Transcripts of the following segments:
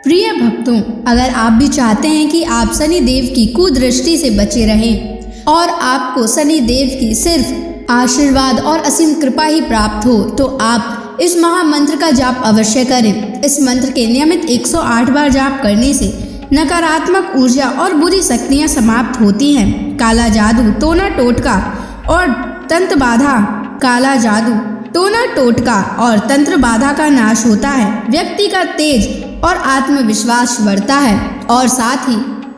प्रिय भक्तों, अगर आप भी चाहते हैं कि आप शनि देव की कुदृष्टि से बचे रहें और आपको शनि देव की सिर्फ आशीर्वाद और असीम कृपा ही प्राप्त हो, तो आप इस महामंत्र का जाप अवश्य करें। इस मंत्र के नियमित 108 बार जाप करने से नकारात्मक ऊर्जा और बुरी शक्तियां समाप्त होती हैं। काला जादू, टोना टोटका और तंत्र बाधा, काला जादू, टोना टोटका और तंत्र बाधा का नाश होता है। व्यक्ति का तेज और आत्मविश्वास बढ़ता है और साथ ही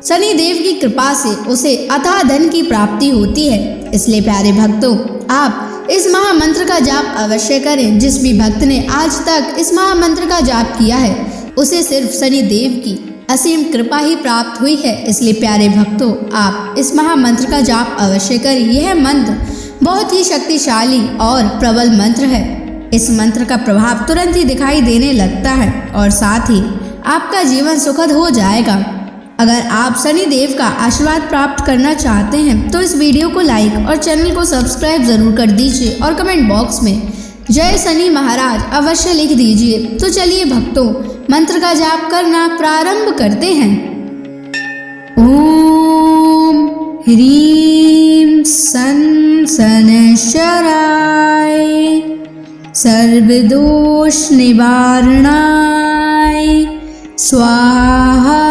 शनि देव की कृपा से उसे अथाह धन की प्राप्ति होती है। इसलिए प्यारे भक्तों, आप इस महामंत्र का जाप अवश्य करें। जिस भी भक्त ने आज तक इस महामंत्र का जाप किया है, उसे सिर्फ शनि देव की असीम कृपा ही प्राप्त हुई है। इसलिए प्यारे भक्तों, आप इस महामंत्र का जाप अवश्य करें। यह मंत्र बहुत ही शक्तिशाली और प्रबल मंत्र है। इस मंत्र का प्रभाव तुरंत ही दिखाई देने लगता है और साथ ही आपका जीवन सुखद हो जाएगा। अगर आप शनि देव का आशीर्वाद प्राप्त करना चाहते हैं तो इस वीडियो को लाइक और चैनल को सब्सक्राइब जरूर कर दीजिए और कमेंट बॉक्स में जय शनि महाराज अवश्य लिख दीजिए। तो चलिए भक्तों, मंत्र का जाप करना प्रारंभ करते हैं। ओम ह्रीं सन शनैश्चराय सर्वदोष निवारणाय स्वाहा।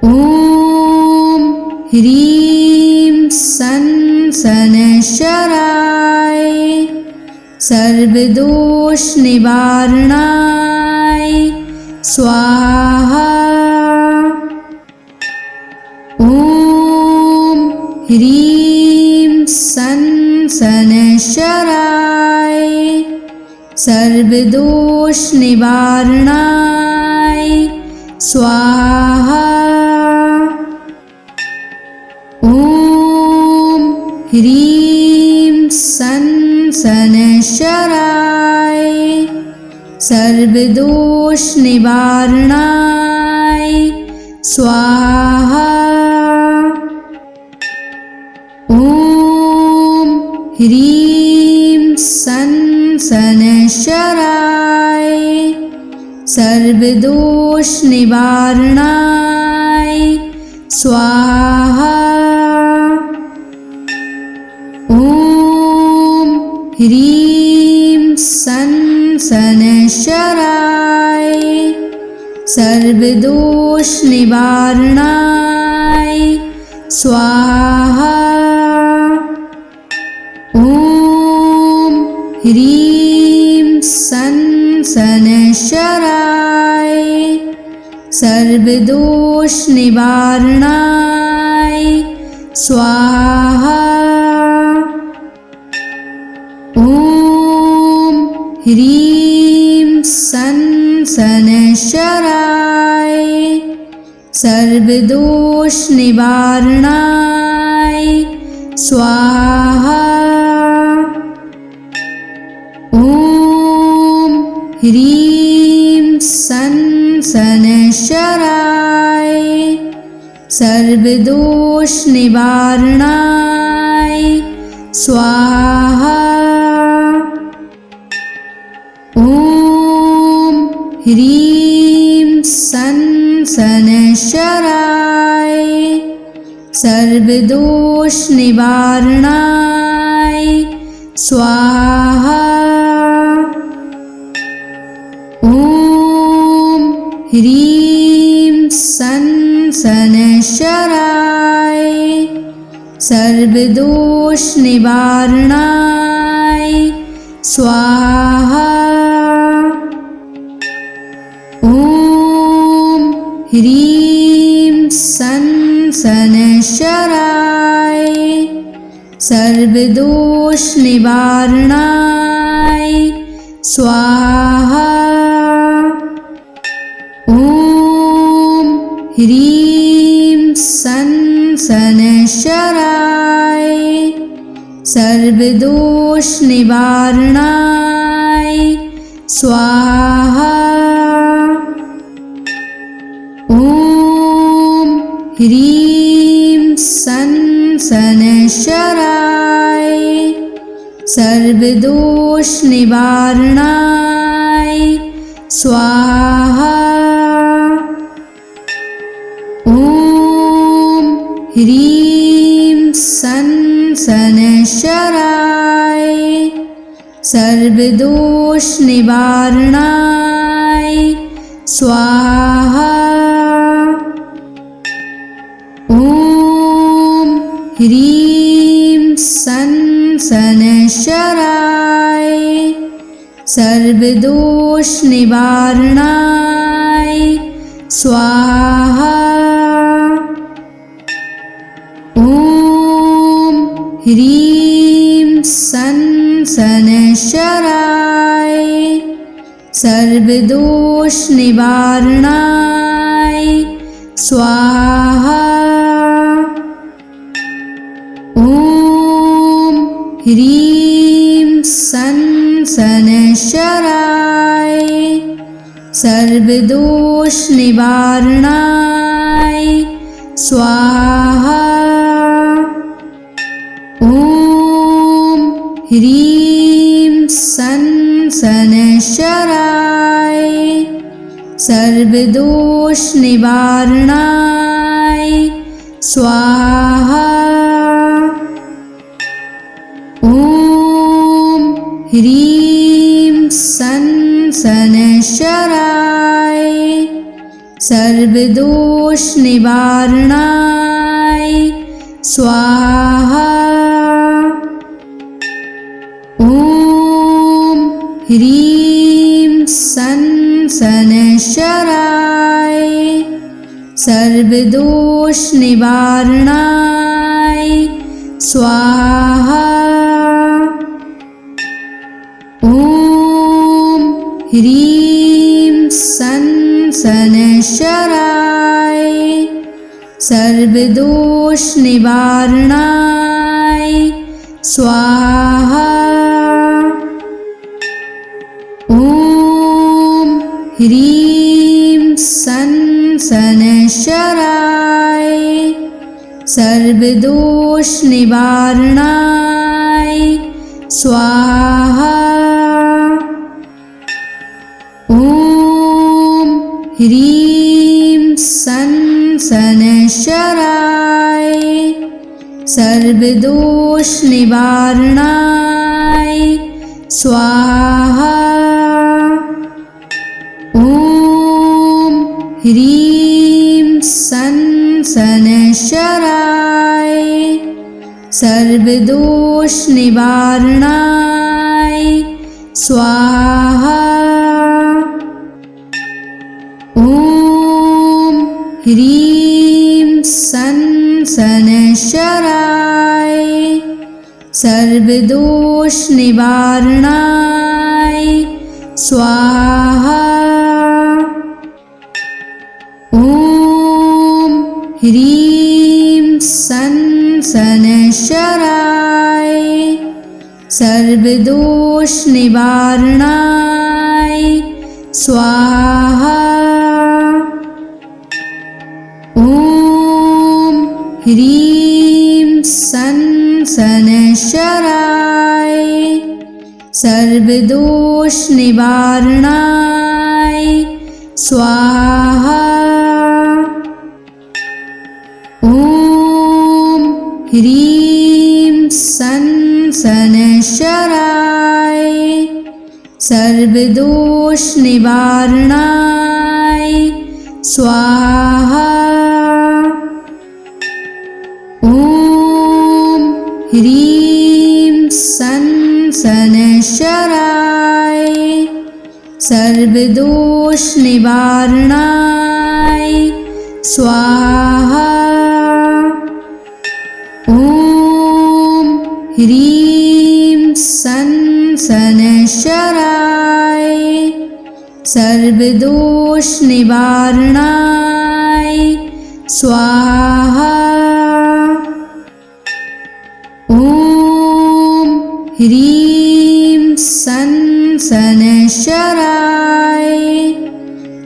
ओम ह्रीं सन शनैश्चराय सर्वदोष निवारणाय स्वाहा। ओम ह्रीं सन शनैश्चराय सर्वदोष निवारणाय स्वाहा। ओम ह्रीं सन शनैश्चराय सर्वदोष निवारणाय स्वाहा। ओम ह्रीं सन शनैश्चराय सर्वदोष निवारणाय स्वाहा। ओम ह्रीं सन शनैश्चराय सर्वदोष निवारणाय स्वाहा। ओम ह्रीं सन शनैश्चराय सर्वदोष निवारणाय स्वाहा। ओम ह्रीं सन शनैश्चराय सर्वदोष निवारणाय स्वाहा। ओम ह्रीं सन शनैश्चराय सर्वदोष निवारणाय स्वाहा। ओम ह्रीं सन शनैश्चराय सर्वदोष निवारणाय स्वाहा। ओम ह्रीं सन शनैश्चराय सर्वदोष निवारणाय स्वाहा। ओम ह्रीं सन शनैश्चराय सर्वदोष निवारणाय स्वाहा। ओम ह्रीं सन शनैश्चराय सर्वदोष निवारणाय स्वाहा। ओम ह्रीं सन शनैश्चराय सर्वदोष निवारणाय स्वाहा। ॐ ह्रीं सन् शनैश्चराय सर्वदोषनिवारणाय स्वाहा। ॐ ह्रीं सन् शनैश्चराय सर्वदोषनिवारणाय स्वाहा। ॐ ह्रीं सन् शनैश्चराय सर्वदोषनिवारणाय स्वाहा। ॐ ह्रीं सन् शनैश्चराय सर्वदोषनिवारणाय स्वाहा। ॐ ह्रीं सन् शनैश्चराय सर्वदोषनिवारणाय स्वाहा। ॐ ह्रीं सन् शनैश्चराय सर्वदोषनिवारणाय स्वाहा। ॐ ह्रीं सन् शनैश्चराय सर्वदोषनिवारणाय स्वाहा। ॐ ह्रीं सन् शनैश्चराय सर्वदोषनिवारणाय स्वाहा। ॐ ह्रीं सन् शनैश्चराय सर्वदोषनिवारणाय स्वाहा। ॐ ह्रीं सन् शनैश्चराय सर्वदोषनिवारणाय स्वाहा। ॐ ह्रीं सन् शनैश्चराय सर्वदोषनिवारणाय स्वाहा। ॐ ह्रीं सन् शनैश्चराय सर्वदोषनिवारणाय स्वाहा। ॐ ह्रीं सन् शनैश्चराय सर्वदोषनिवारणाय स्वाहा। ॐ ह्रीं सन् शनैश्चराय सर्वदोषनिवारणाय स्वाहा। ॐ ह्रीं सन् शनैश्चराय सर्वदोषनिवारणाय स्वाहा। ॐ ह्रीं सन् शनैश्चराय सर्वदोषनिवारणाय स्वाहा। ॐ ह्रीं सन् शनैश्चराय सर्वदोषनिवारणाय स्वाहा। ॐ ह्रीं सन् शनैश्चराय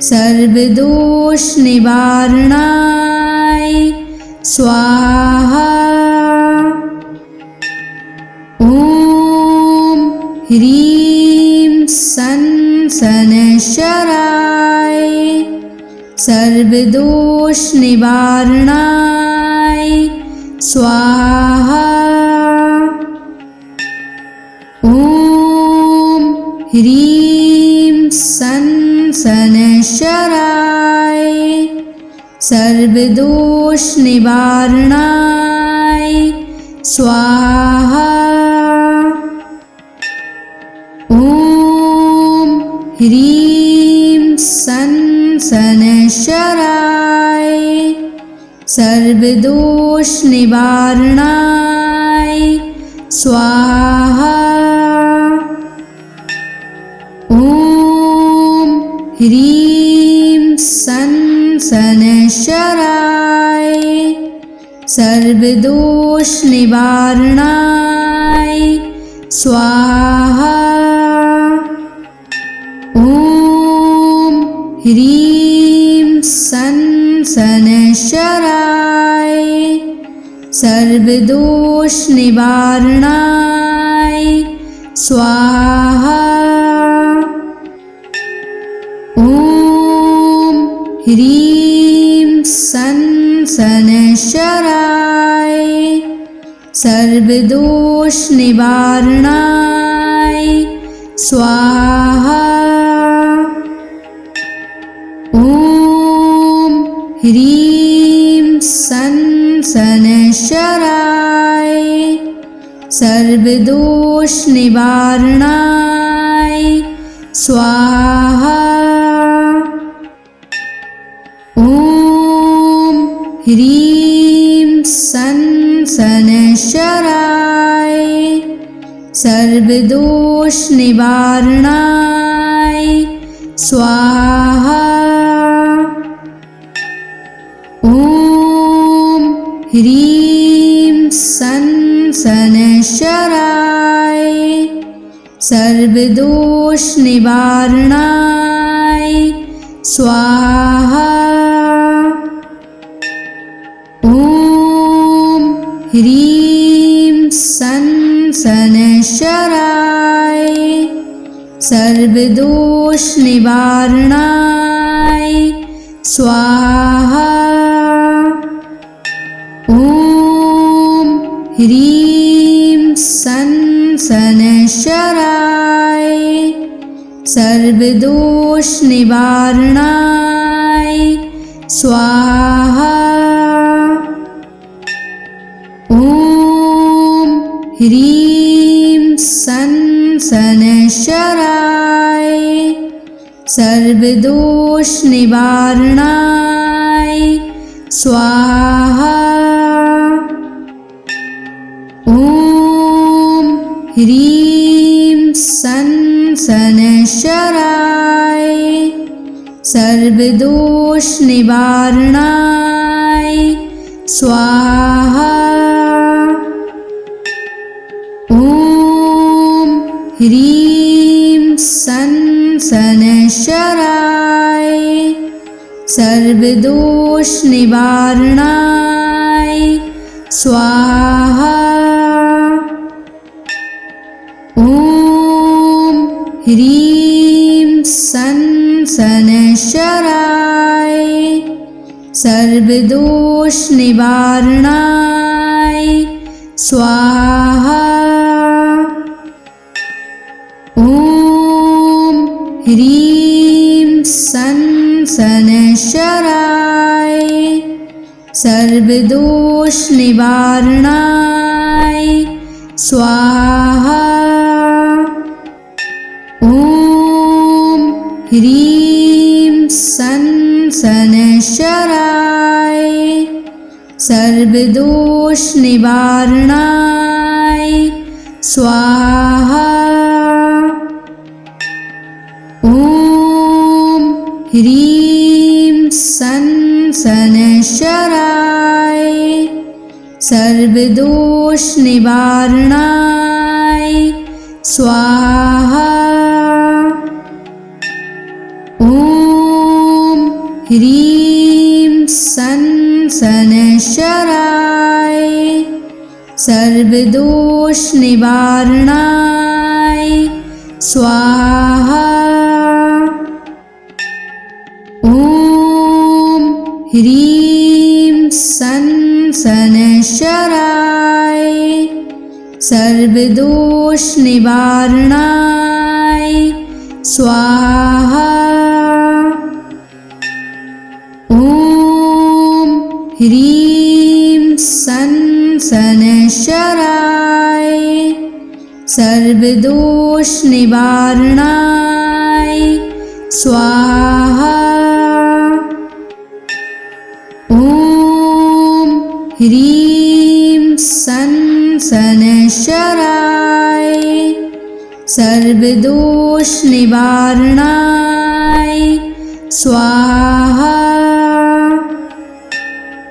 सर्वदोषनिवारणाय स्वाहा। ॐ ह्रीं सन् सनशराय सर्वदोष निवारणाय स्वाहा। ॐ ह्रीं सनशराय सर्वदोष निवारणाय स्वाहा। ॐ ह्रीं सनशराय सर्वदोष निवारणाय स्वाहा। ॐ ह्रीं सनशराय सर्वदोष निवारणाय स्वाहा। ॐ ह्रीं सनशराय सर्वदोष निवारणाय स्वाहा। ॐ ह्रीं सनशराय सर्वदोष निवारणाय स्वाहा। ॐ ह्रीं सनशराय सर्वदोष निवारणाय स्वाहा। ॐ ह्रीं सनशराय सर्वदोष निवारणाय स्वाहा। ॐ ह्रीं सनशराय सर्वदोष निवारणाय स्वाहा। ॐ ह्रीं सनशराय सर्वदोष निवारणाय स्वाहा। ॐ ह्रीं सनशराय सर्वदोष निवारणाय स्वाहा। ॐ ह्रीं सनशराय सर्वदोष निवारणाय स्वाहा। ॐ ह्रीं सनशराय सर्वदोष निवारणाय स्वाहा। ॐ ह्रीं सनशराय सर्वदोष निवारणाय स्वाहा। ॐ ह्रीं सनशराय सर्वदोष निवारणाय स्वाहा। ॐ ह्रीं सनशराय सर्वदोष निवारणाय स्वाहा। ॐ ह्रीं सनशराय सर्वदोष निवारणाय स्वाहा। ॐ ह्रीं सनशराय सर्वदोष निवारणाय स्वाहा। ॐ ह्रीं सनशराय सर्वदोष निवारणाय स्वाहा। ह्रीं सन शनैश्चराय सर्वदोष निवारणाय स्वाहा। ॐ ह्रीं सन शनैश्चराय सर्वदोष निवारणाय स्वाहा। ॐ ह्रीं सन शनैश्चराय सर्वदोष निवारणाय स्वाहा।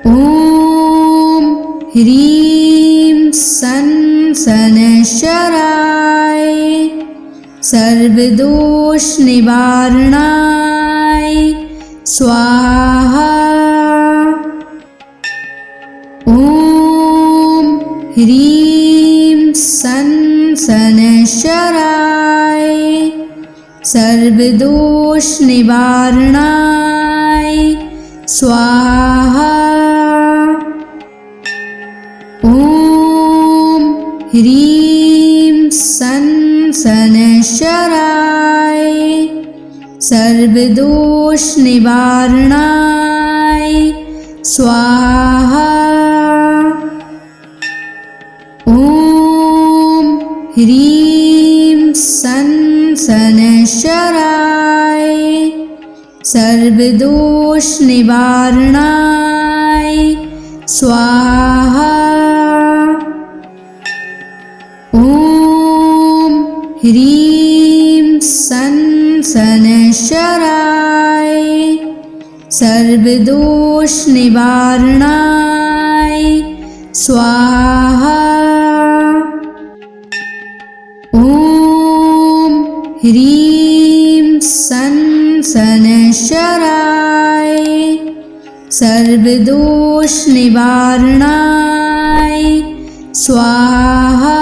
ॐ ह्रीं सन शनैश्चराय सर्वदोष निवारणाय स्वाहा। ॐ ह्रीं सन शनैश्चराय सर्वदोष निवारणाय स्वाहा। ॐ ह्रीं सन शनैश्चराय सर्वदोष निवारणाय स्वाहा। ॐ ह्रीं सन शनैश्चराय सर्वदोष निवारणाय स्वाहा। ॐ ह्रीं सन शनैश्चराय सर्वदोष निवारणाय स्वाहा। ॐ ह्रीं सन शनैश्चराय सर्वदोष निवारणाय स्वाहा।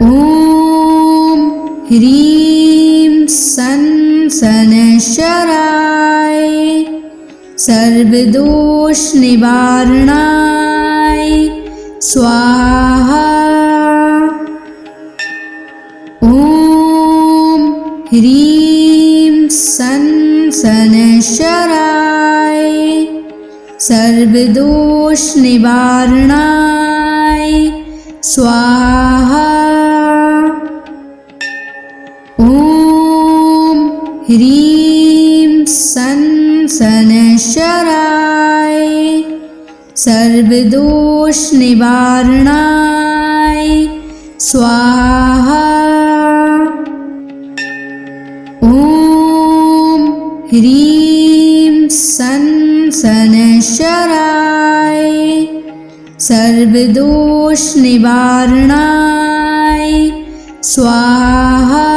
ॐ ह्रीं सन शनैश्चराय सर्वदोष निवारणाय स्वाहा। ॐ ह्रीं सन शनैश्चराय सर्वदोष निवारणाय स्वाहा। ॐ ह्रीं सन शनैश्चराय सर्वदोष निवारणाय स्वाहा। ॐ ह्रीं सन शनैश्चराय सर्वदोष निवारणाय स्वाहा।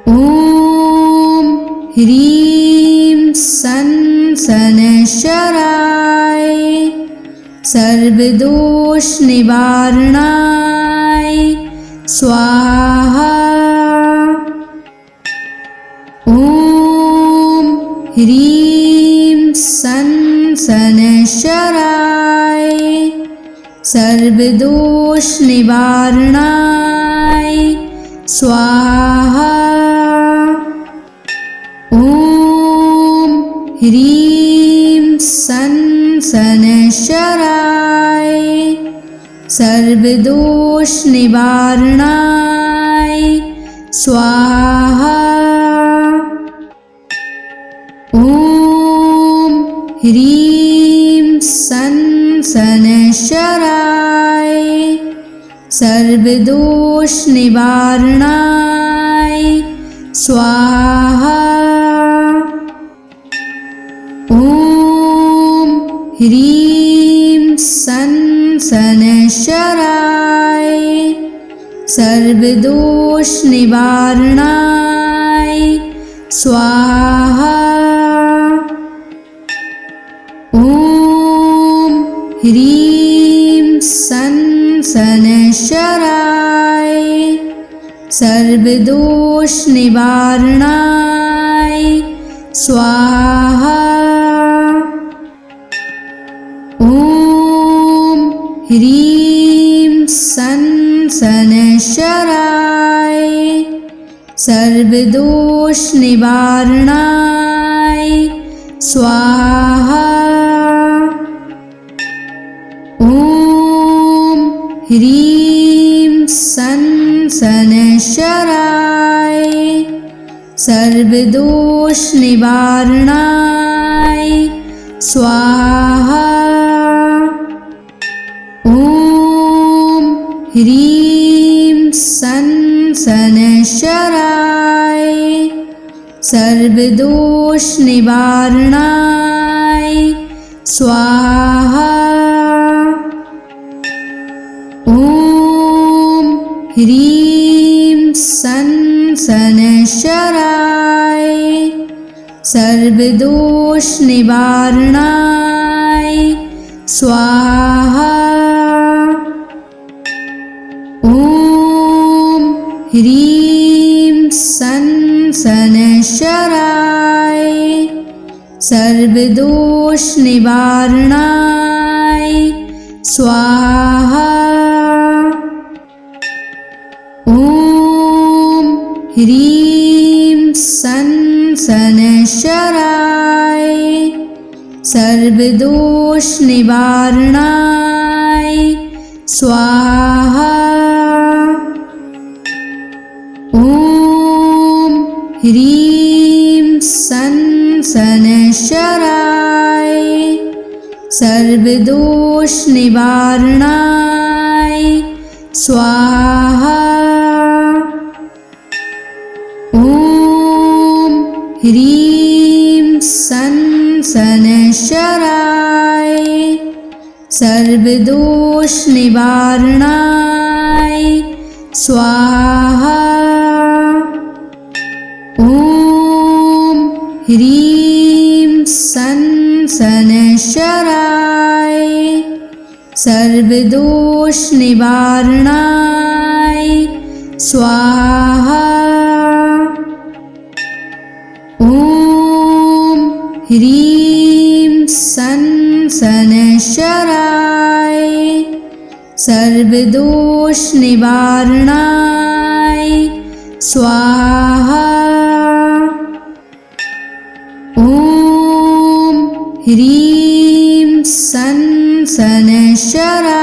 ॐ ह्रीं सन शनैश्चराय सर्वदोष निवारणाय स्वाहा। ॐ ह्रीं सन शनैश्चराय सर्वदोष निवारणाय स्वाहा। ॐ ह्रीं सन शनैश्चराय सर्वदोष निवारणाय स्वाहा। ॐ ह्रीं सन शनैश्चराय सर्वदोष निवारणाय स्वाहा। ॐ ह्रीं सन शनैश्चराय सर्वदोष निवारणाय स्वाहा। ॐ ह्रीं सन शनैश्चराय सर्वदोष निवारणाय स्वाहा। ॐ ह्रीं सन् शनैश्चराय सर्वदोषनिवारणाय स्वाहा। ॐ ह्रीं सन् शनैश्चराय सर्वदोषनिवारणाय स्वाहा। ॐ ह्रीं सन् शनैश्चराय सर्वदोषनिवारणाय स्वाहा। ॐ ह्रीं सन् शनैश्चराय सर्वदोषनिवारणाय स्वाहा। ॐ ह्रीं सन् शनैश्चराय सर्वदोषनिवारणाय स्वाहा। ॐ ह्रीं सन् शनैश्चराय सर्वदोषनिवारणाय स्वाहा। ॐ ह्रीं सन् शनैश्चराय सर्वदोषनिवारणाय स्वाहा। ॐ ह्रीं सन् शनैश्चराय सर्वदोषनिवारणाय स्वाहा। ॐ ह्रीं सन् शनैश्चराय सर्वदोषनिवारणाय स्वाहा। ॐ ह्रीं सन् शनैश्चराय सर्वदोषनिवारणाय स्वाहा। ॐ ह्रीं सन् शनैश्चराय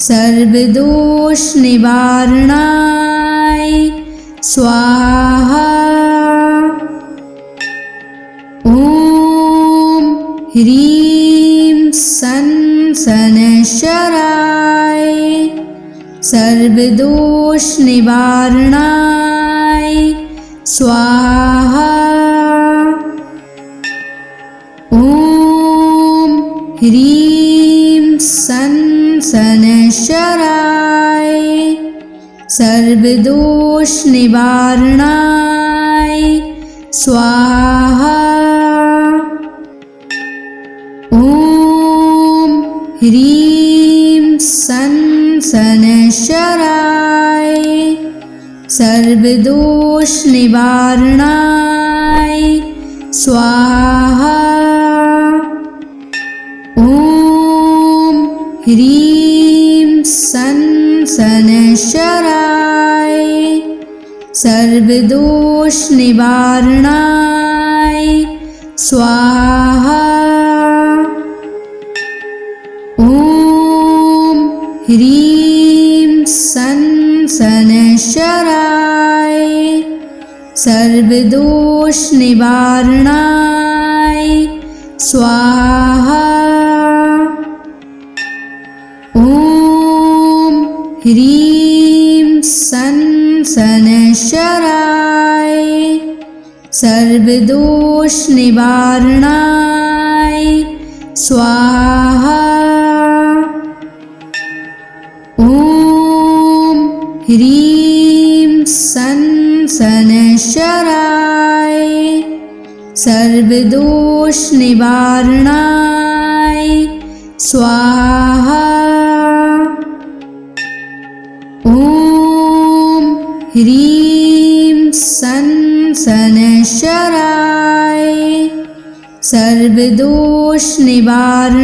सर्वदोषनिवारणाय स्वाहा। ॐ ह्रीं सन् शनैश्चराय सर्वदोषनिवारणाय स्वाहा। ॐ ह्रीं सन् शनैश्चराय सर्वदोषनिवारणाय स्वाहा। ॐ ह्रीं सन् शनैश्चराय सर्वदोषनिवारणाय स्वाहा। ॐ ह्रीं सन् शनैश्चराय सर्वदोषनिवारणाय स्वाहा। ॐ ह्रीं सन् शनैश्चराय सर्वदोषनिवारणाय स्वाहा। ॐ ह्रीं सन् शनैश्चराय सर्वदोषनिवारणाय स्वाहा। ॐ ह्रीं सन् शनैश्चराय सर्वदोषनिवारणाय स्वाहा। ॐ ह्रीं सन् शनैश्चराय सर्वदोष निवारणाय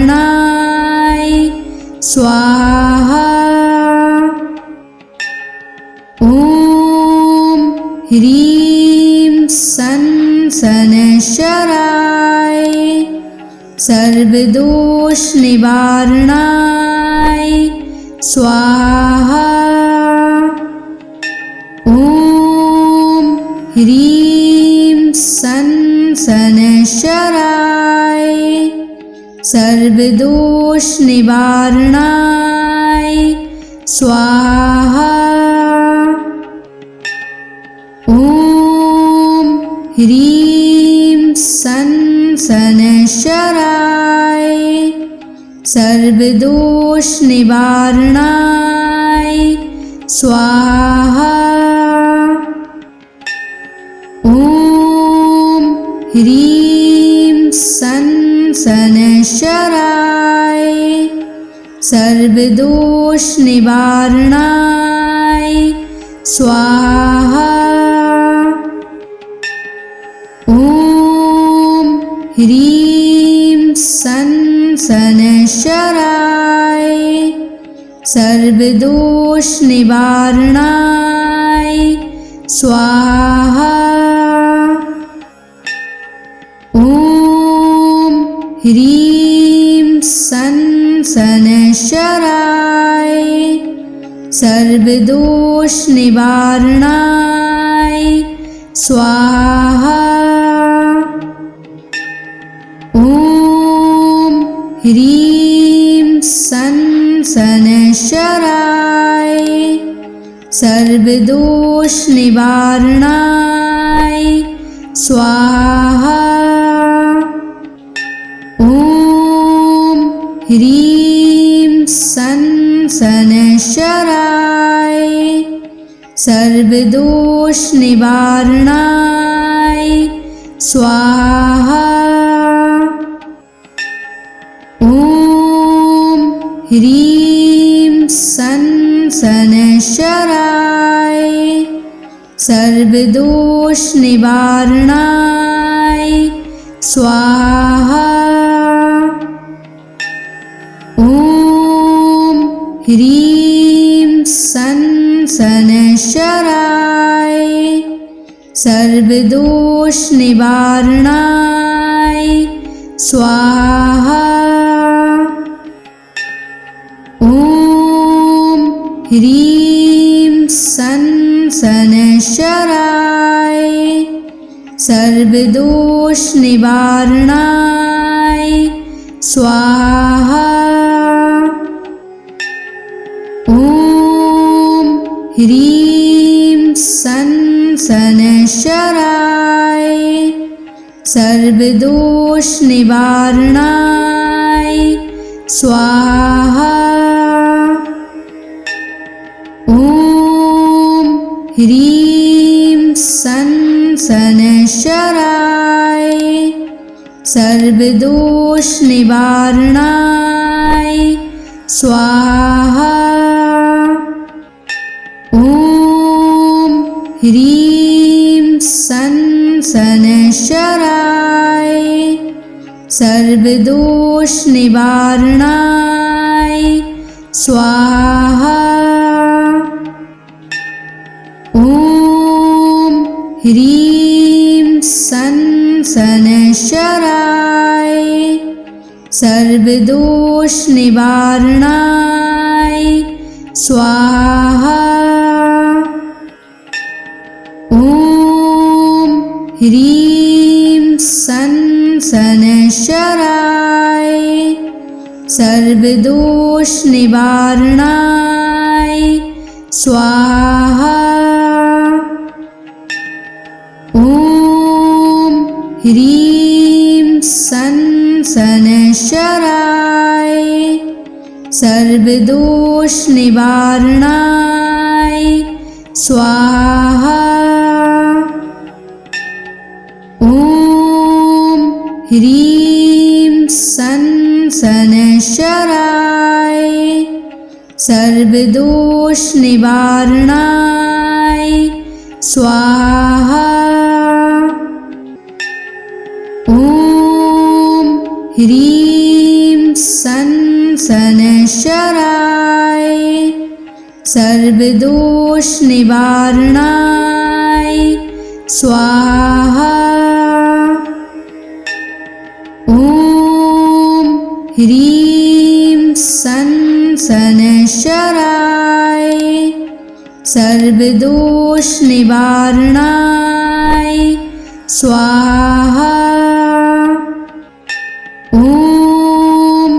स्वाहा। ॐ ह्रीं सं शनैश्चराय सर्वदोष निवारणाय स्वाहा। ॐ ह्रीं सं शनैश्चराय सर्वदोष निवारणाय स्वाहा। ॐ ह्रीं सं शनैश्चराय सर्वदोष निवारणाय स्वाहा। ॐ ह्रीं सं शनैश्चराय सर्वदोष निवारणाय स्वाहा। ॐ ह्रीं सं शनैश्चराय सर्वदोष निवारणाय स्वाहा। ॐ ह्रीं सं शनैश्चराय सर्वदोष निवारणाय स्वाहा। ॐ ह्रीं सं शनैश्चराय सर्वदोष निवारणाय स्वाहा। ॐ ह्रीं सं शनैश्चराय सर्वदोष निवारणाय स्वाहा। ॐ ह्रीं सं शनैश्चराय सर्वदोष निवारणाय स्वाहा। ॐ ह्रीं सं शनैश्चराय सर्वदोष निवारणाय स्वाहा। ॐ ह्रीं सं शनैश्चराय सर्वदोष निवारणाय स्वाहा। ॐ ह्रीं सं शनैश्चराय सर्वदोष निवारणाय स्वाहा। ॐ ह्रीं सं शनैश्चराय सर्वदोष निवारणाय स्वाहा। ॐ ह्रीं सं शनैश्चराय सर्वदोष निवारणाय स्वाहा। ॐ ह्रीं सं शनैश्चराय सर्वदोष निवारणाय स्वाहा। ॐ ह्रीं सं शनैश्चराय सर्वदोष निवारणाय स्वाहा। ॐ ह्रीं सं शनैश्चराय सर्वदोष निवारणाय स्वाहा। ॐ ह्रीं सं शनैश्चराय सर्वदोष निवारणाय स्वाहा। ॐ ह्रीं सन शनैश्चराय सर्वदोष निवारणाय स्वाहा। ॐ ह्रीं सन शनैश्चराय सर्वदोष निवारणाय स्वाहा। ॐ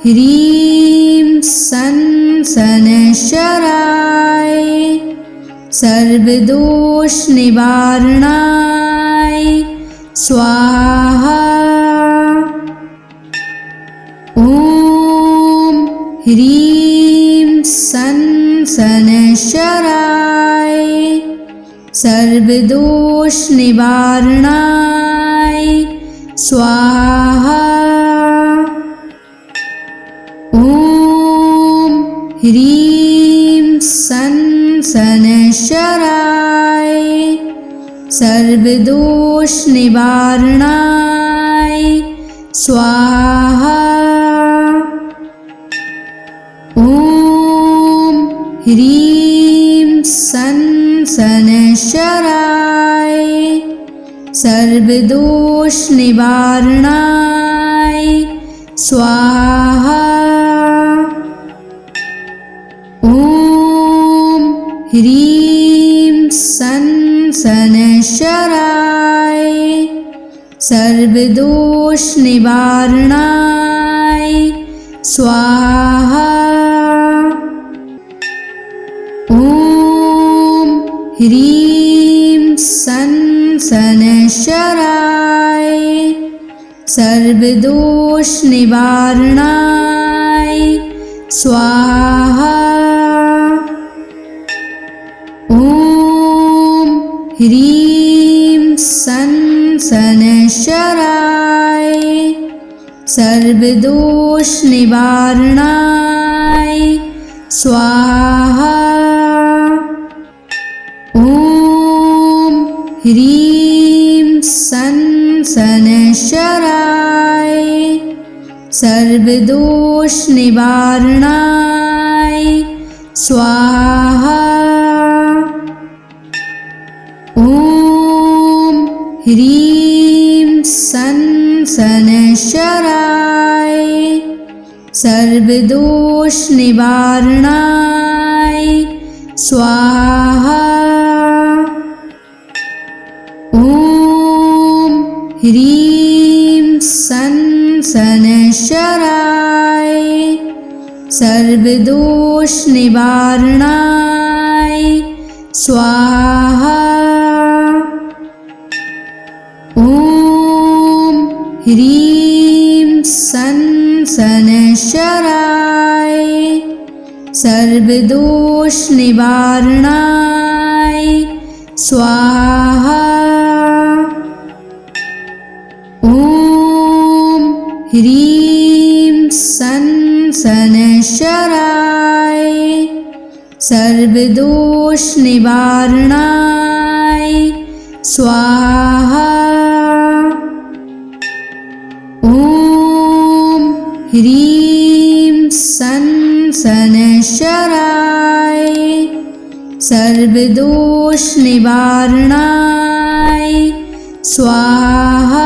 ह्रीं सन शनैश्चराय सर्वदोष निवारणाय स्वाहा। ॐ ह्रीं सन शनैश्चराय सर्वदोष निवारणाय स्वाहा। ॐ ह्रीं सन शनैश्चराय सर्वदोष निवारणाय स्वाहा। ॐ ह्रीं सन शनैश्चराय सर्वदोष निवारणाय स्वाहा। ॐ ह्रीं सन शनैश्चराय सर्वदोष निवारणाय स्वाहा। ॐ ह्रीं सन शनैश्चराय सर्वदोष निवारणाय स्वाहा। ॐ ह्रीं सन शनैश्चराय सर्वदोष निवारणाय स्वाहा। ॐ ह्रीं सन शनैश्चराय सर्वदोष निवारणाय स्वाहा। ॐ ह्रीं सन शनैश्चराय सर्वदोष निवारणाय स्वाहा। ॐ ह्रीं सन शनैश्चराय सर्वदोष निवारणाय स्वाहा। ॐ ह्रीं सन शनैश्चराय सर्वदोष निवारणाय स्वाहा। ॐ ह्रीं सन शनैश्चराय सर्वदोष निवारणाय स्वाहा। ॐ ह्रीं सन शनैश्चराय सर्वदोष निवारणाय स्वाहा।